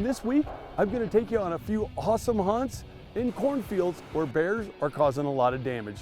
this week, I'm going to take you on a few awesome hunts in cornfields where bears are causing a lot of damage.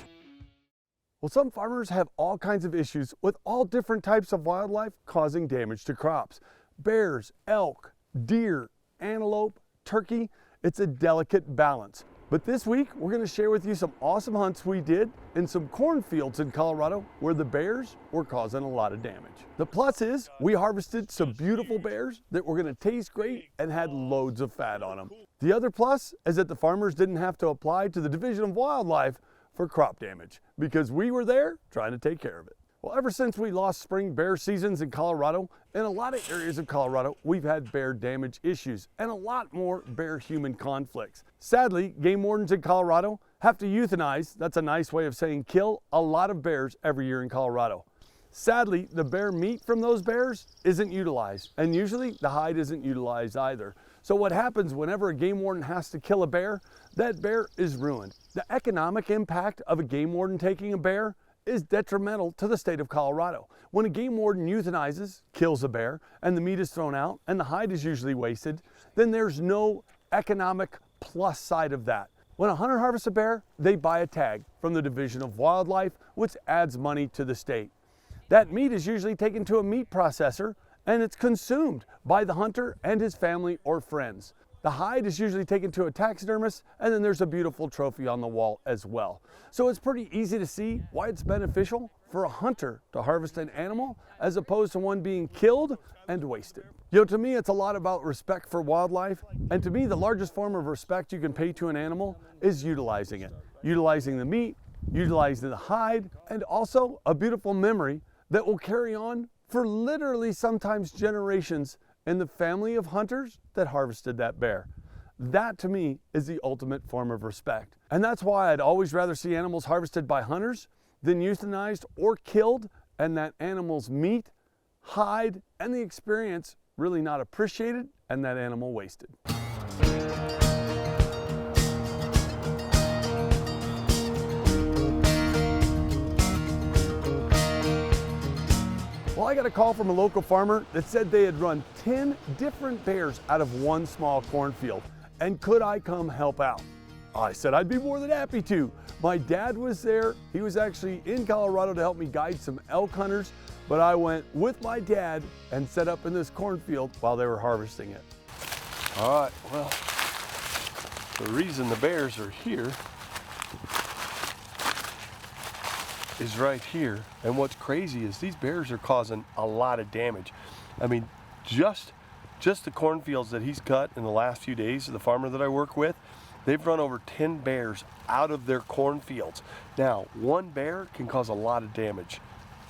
Well, some farmers have all kinds of issues with all different types of wildlife causing damage to crops. Bears, elk, deer, antelope, turkey, it's a delicate balance. But this week, we're going to share with you some awesome hunts we did in some cornfields in Colorado where the bears were causing a lot of damage. The plus is we harvested some beautiful bears that were going to taste great and had loads of fat on them. The other plus is that the farmers didn't have to apply to the Division of Wildlife for crop damage because we were there trying to take care of it. Well, ever since we lost spring bear seasons in Colorado, in a lot of areas of Colorado, we've had bear damage issues and a lot more bear-human conflicts. Sadly, game wardens in Colorado have to euthanize, that's a nice way of saying kill, a lot of bears every year in Colorado. Sadly, the bear meat from those bears isn't utilized, and usually the hide isn't utilized either. So what happens whenever a game warden has to kill a bear, that bear is ruined. The economic impact of a game warden taking a bear is detrimental to the state of Colorado. When a game warden euthanizes, kills a bear, and the meat is thrown out, and the hide is usually wasted, then there's no economic plus side of that. When a hunter harvests a bear, they buy a tag from the Division of Wildlife, which adds money to the state. That meat is usually taken to a meat processor, and it's consumed by the hunter and his family or friends. The hide is usually taken to a taxidermist, and then there's a beautiful trophy on the wall as well. So it's pretty easy to see why it's beneficial for a hunter to harvest an animal as opposed to one being killed and wasted. You know, to me, it's a lot about respect for wildlife, and to me, the largest form of respect you can pay to an animal is utilizing it. Utilizing the meat, utilizing the hide, and also a beautiful memory that will carry on for literally sometimes generations in the family of hunters that harvested that bear. That to me is the ultimate form of respect. And that's why I'd always rather see animals harvested by hunters than euthanized or killed, and that animal's meat, hide, and the experience really not appreciated and that animal wasted. Well, I got a call from a local farmer that said they had run 10 different bears out of one small cornfield, and could I come help out? I said I'd be more than happy to. My dad was there. He was actually in Colorado to help me guide some elk hunters, but I went with my dad and set up in this cornfield while they were harvesting it. All right, well, the reason the bears are here is right here. And what's crazy is these bears are causing a lot of damage. I mean, just the cornfields that he's cut in the last few days, the farmer that I work with, they've run over 10 bears out of their cornfields. Now, one bear can cause a lot of damage.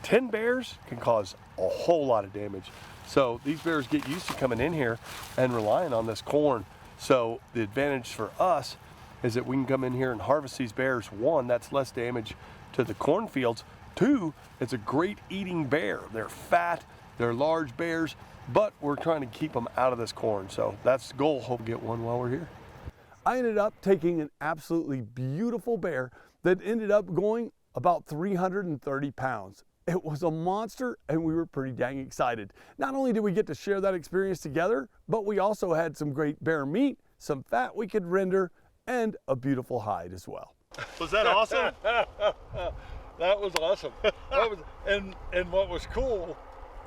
10 bears can cause a whole lot of damage. So these bears get used to coming in here and relying on this corn. So the advantage for us is that we can come in here and harvest these bears. One, that's less damage to the cornfields. Two, it's a great eating bear. They're fat, they're large bears, but we're trying to keep them out of this corn. So that's the goal. Hope we get one while we're here. I ended up taking an absolutely beautiful bear that ended up going about 330 pounds. It was a monster, and we were pretty dang excited. Not only did we get to share that experience together, but we also had some great bear meat, some fat we could render, and a beautiful hide as well. Was that awesome? That was awesome. And what was cool,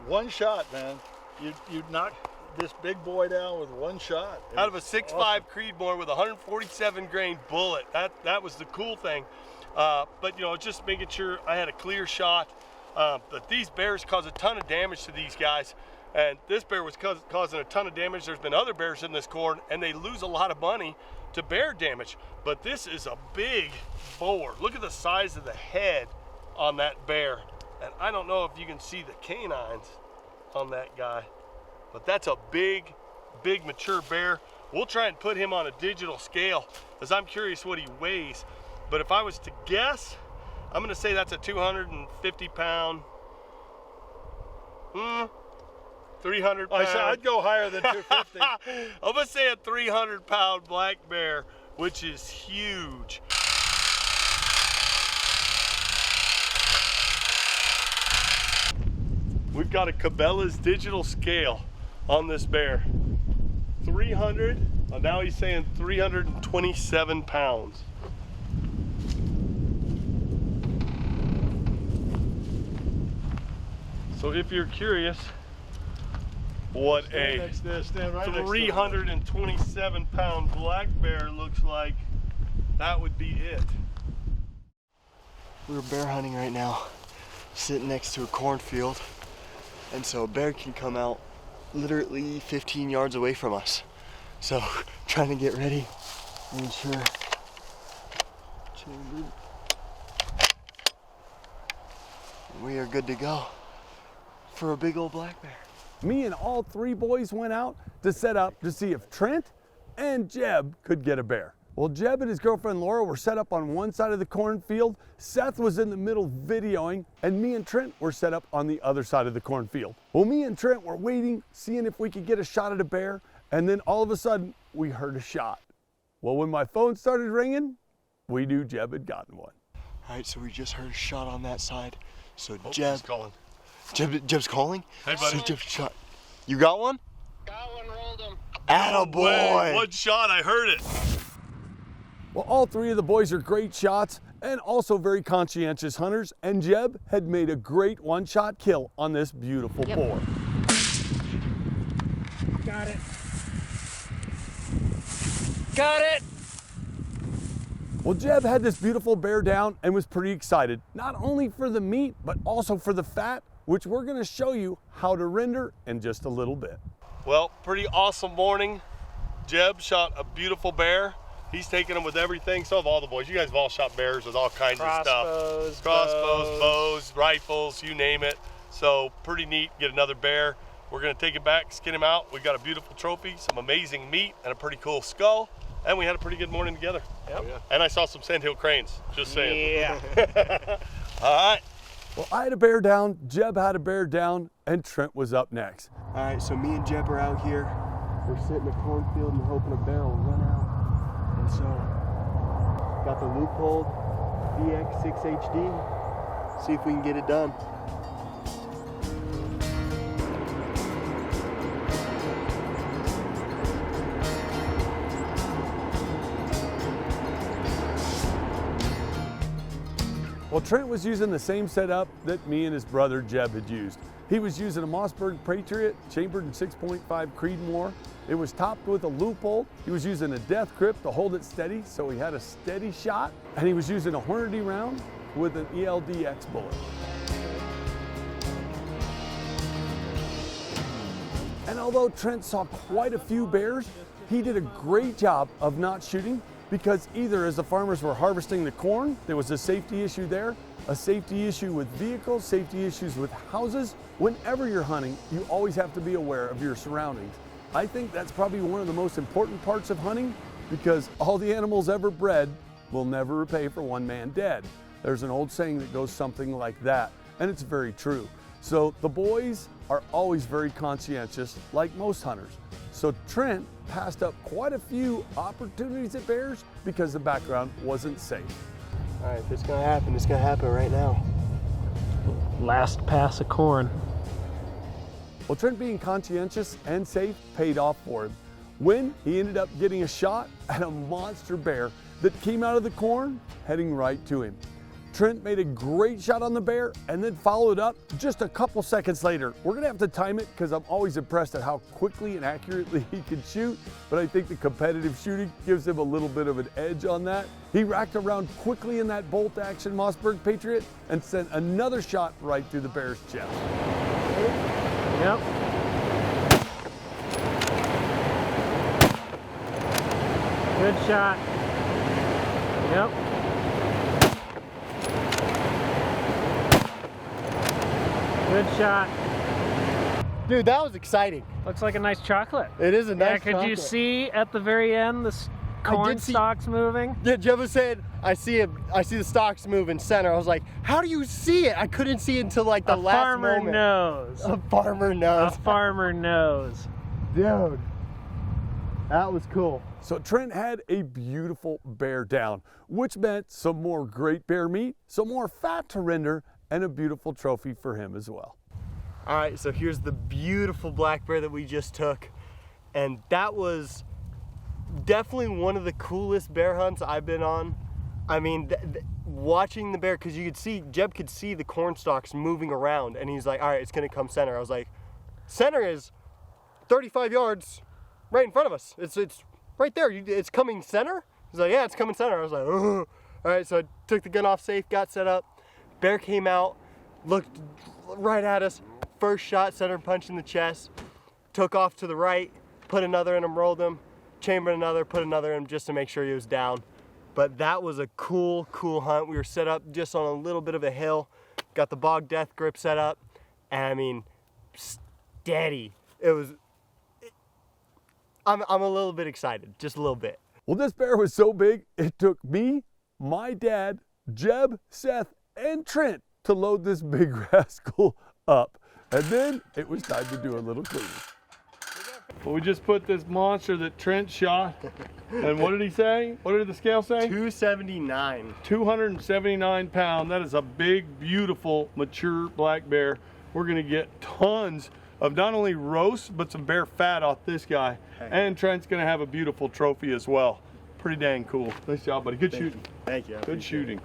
one shot, man. You knocked this big boy down with one shot. Out of a 6'5" awesome Creedmoor with a 147 grain bullet. That was the cool thing. But you know, just making sure I had a clear shot. But these bears cause a ton of damage to these guys. And this bear was causing a ton of damage. There's been other bears in this corn, and they lose a lot of money to bear damage. But this is a big boar. Look at the size of the head on that bear. And I don't know if you can see the canines on that guy, but that's a big mature bear. We'll try and put him on a digital scale, as I'm curious what he weighs. But if I was to guess, I'm gonna say that's a 250 pound, 300 pound. I'd go higher than 250. I'm gonna say a 300 pound black bear, which is huge. We've got a Cabela's digital scale on this bear. 300, now he's saying 327 pounds. So if you're curious what a 327 pound black bear looks like, that would be it. We're bear hunting right now, sitting next to a cornfield, and so a bear can come out literally 15 yards away from us. So trying to get ready, ensure chambered. We are good to go for a big old black bear. Me and all three boys went out to set up to see if Trent and Jeb could get a bear. Well, Jeb and his girlfriend Laura were set up on one side of the cornfield, Seth was in the middle videoing, and me and Trent were set up on the other side of the cornfield. Well, me and Trent were waiting, seeing if we could get a shot at a bear, and then all of a sudden, we heard a shot. Well, when my phone started ringing, we knew Jeb had gotten one. All right, so we just heard a shot on that side. So Jeb's calling. Jeb's calling? Hey, buddy. So Jeb's shot. You got one? Got one, rolled him. Attaboy! One shot, I heard it. Well, all three of the boys are great shots and also very conscientious hunters, and Jeb had made a great one-shot kill on this beautiful boar. Got it. Got it. Well, Jeb had this beautiful bear down and was pretty excited, not only for the meat, but also for the fat, which we're gonna show you how to render in just a little bit. Well, pretty awesome morning. Jeb shot a beautiful bear. He's taking them with everything. So have all the boys. You guys have all shot bears with all kinds of stuff. Crossbows, bows, rifles, you name it. So pretty neat, get another bear. We're gonna take it back, skin him out. We've got a beautiful trophy, some amazing meat, and a pretty cool skull. And we had a pretty good morning together. Yep. Yeah. And I saw some sandhill cranes, just saying. Yeah. All right. Well, I had a bear down, Jeb had a bear down, and Trent was up next. All right, so me and Jeb are out here. We're sitting in a cornfield and hoping a bear will run out. And so, got the loophole VX6HD. See if we can get it done. Well, Trent was using the same setup that me and his brother Jeb had used. He was using a Mossberg Patriot chambered in 6.5 Creedmoor. It was topped with a loophole. He was using a death grip to hold it steady, so he had a steady shot. And he was using a Hornady round with an ELDX bullet. And although Trent saw quite a few bears, he did a great job of not shooting, because either as the farmers were harvesting the corn, there was a safety issue there, a safety issue with vehicles, safety issues with houses. Whenever you're hunting, you always have to be aware of your surroundings. I think that's probably one of the most important parts of hunting, because all the animals ever bred will never repay for one man dead. There's an old saying that goes something like that, and it's very true. So the boys are always very conscientious, like most hunters. So Trent passed up quite a few opportunities at bears because the background wasn't safe. All right, if it's gonna happen, it's gonna happen right now. Last pass of corn. Well, Trent being conscientious and safe paid off for him when he ended up getting a shot at a monster bear that came out of the corn heading right to him. Trent made a great shot on the bear and then followed up just a couple seconds later. We're gonna have to time it because I'm always impressed at how quickly and accurately he can shoot, but I think the competitive shooting gives him a little bit of an edge on that. He racked around quickly in that bolt action Mossberg Patriot and sent another shot right through the bear's chest. Yep. Good shot. Yep. Good shot. Dude, that was exciting. Looks like a nice chocolate. It is a nice Yeah, could you chocolate. see at the very end the corn see- stalks moving? Yeah, Jeb was saying, I see the stalks move in center. I was like, how do you see it? I couldn't see it until like the A last farmer moment. knows. A farmer A knows. farmer knows. Dude, that was cool. So Trent had a beautiful bear down, which meant some more great bear meat, some more fat to render, and a beautiful trophy for him as well. All right, so here's the beautiful black bear that we just took. And that was definitely one of the coolest bear hunts I've been on. I mean, watching the bear, because you could see, Jeb could see the corn stalks moving around, and he's like, all right, it's gonna come center. I was like, center is 35 yards right in front of us. It's right there. It's coming center? He's like, yeah, it's coming center. I was like, ugh. All right, so I took the gun off safe, got set up. Bear came out, looked right at us. First shot, center punch in the chest. Took off to the right, put another in him, rolled him, chambered another, put another in him just to make sure he was down. But that was a cool hunt. We were set up just on a little bit of a hill. Got the bog death grip set up. And I mean, steady. I'm a little bit excited, just a little bit. Well, this bear was so big, it took me, my dad, Jeb, Seth, and Trent to load this big rascal up. And then it was time to do a little cleaning. Well, we just put this monster that Trent shot, and what did he say? What did the scale say? 279. 279 pound. That is a big, beautiful, mature black bear. We're gonna get tons of not only roast, but some bear fat off this guy. And Trent's gonna have a beautiful trophy as well. Pretty dang cool. Nice job, buddy. Good shooting. Thank you. Good shooting.